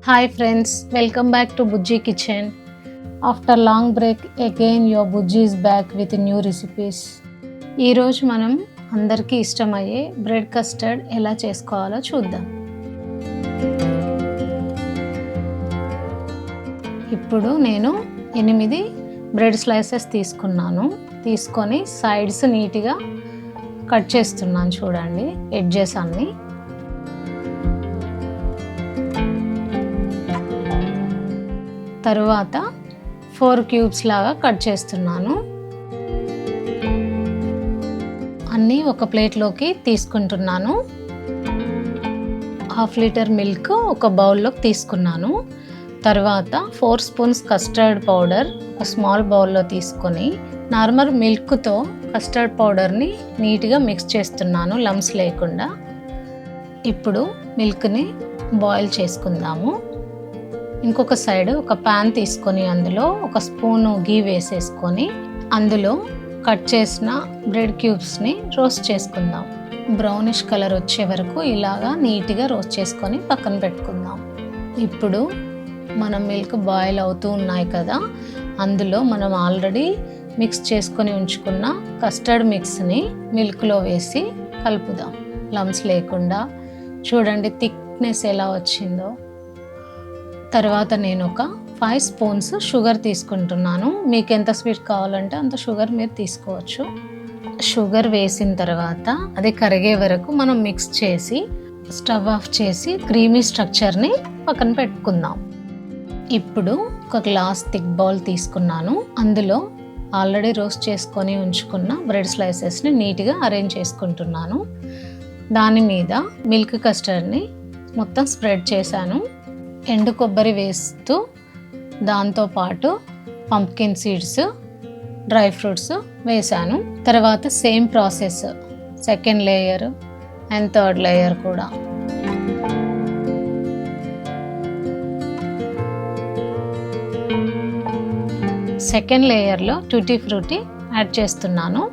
Hi friends, welcome back to Bujji Kitchen. After long break, again your Bujji is back with new recipes. ఈ రోజు మనం అందరికీ ఇష్టమయ్యే bread custard ఎలా చేసుకోవాలో చూద్దాం. ఇప్పుడు నేను 8 బ్రెడ్ స్లైసెస్ తీసుకొని సైడ్స్ నీట్గా కట్ చేస్తున్నాను. చూడండి ఎడ్జెస్ అన్నీ. తరువాత 4 క్యూబ్స్ లాగా కట్ చేస్తున్నాను. అన్నీ ఒక ప్లేట్లోకి తీసుకుంటున్నాను. 1/2 లీటర్ మిల్క్ ఒక బౌల్లోకి తీసుకున్నాను. తర్వాత 4 స్పూన్స్ కస్టర్డ్ పౌడర్ ఒక స్మాల్ బౌల్లో తీసుకొని నార్మల్ మిల్క్తో కస్టర్డ్ పౌడర్ని నీట్గా మిక్స్ చేస్తున్నాను లమ్స్ లేకుండా. ఇప్పుడు మిల్క్ని బాయిల్ చేసుకుందాము. ఇంకొక సైడ్ ఒక ప్యాన్ తీసుకొని అందులో ఒక స్పూను గీ వేసేసుకొని అందులో కట్ చేసిన బ్రెడ్ క్యూబ్స్ని రోస్ట్ చేసుకుందాం. బ్రౌనిష్ కలర్ వచ్చే వరకు ఇలాగా నీట్గా రోస్ట్ చేసుకొని పక్కన పెట్టుకుందాం. ఇప్పుడు మన మిల్క్ బాయిల్ అవుతూ ఉన్నాయి కదా, అందులో మనం ఆల్రెడీ మిక్స్ చేసుకొని ఉంచుకున్న కస్టర్డ్ మిక్స్ని మిల్క్లో వేసి కలుపుదాం లమ్స్ లేకుండా. చూడండి థిక్నెస్ ఎలా వచ్చిందో. తర్వాత నేను ఒక 5 స్పూన్స్ షుగర్ తీసుకుంటున్నాను. మీకు ఎంత స్వీట్ కావాలంటే అంత షుగర్ మీరు తీసుకోవచ్చు. షుగర్ వేసిన తర్వాత అది కరిగే వరకు మనం మిక్స్ చేసి స్టవ్ ఆఫ్ చేసి క్రీమీ స్ట్రక్చర్ని పక్కన పెట్టుకుందాం. ఇప్పుడు ఒక గ్లాస్ థిక్ బౌల్ తీసుకున్నాను. అందులో ఆల్రెడీ రోస్ట్ చేసుకొని ఉంచుకున్న బ్రెడ్ స్లైసెస్ని నీట్గా అరేంజ్ చేసుకుంటున్నాను. దాని మీద మిల్క్ కస్టర్డ్ని మొత్తం స్ప్రెడ్ చేశాను. ఎండు కొబ్బరి వేస్తూ దాంతోపాటు పంప్కిన్ సీడ్స్, డ్రై ఫ్రూట్స్ వేసాను. తర్వాత same process second layer and third layer కూడా. సెకండ్ లేయర్లో టూటీ ఫ్రూటీ యాడ్ చేస్తున్నాను.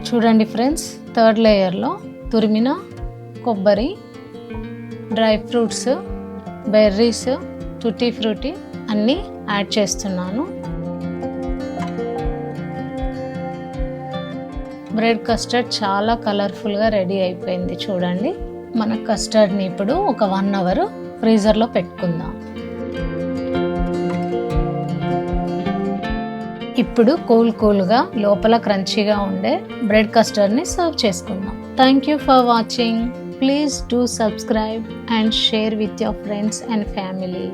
చూడండి ఫ్రెండ్స్, థర్డ్ లేయర్లో తురిమిన కొబ్బరి, dry fruits, berries, tutti frutti అన్నీ యాడ్ చేస్తున్నాను. బ్రెడ్ కస్టర్డ్ చాలా కలర్ఫుల్గా రెడీ అయిపోయింది. చూడండి, మన కస్టర్డ్ని ఇప్పుడు ఒక 1 అవర్ ఫ్రీజర్లో పెట్టుకుందాం. ఇప్పుడు కూల్గా లోపల క్రంచీగా ఉండే బ్రెడ్ కస్టర్డ్ని సర్వ్ చేసుకుందాం. Thank you for watching. Please do subscribe and share with your friends and family.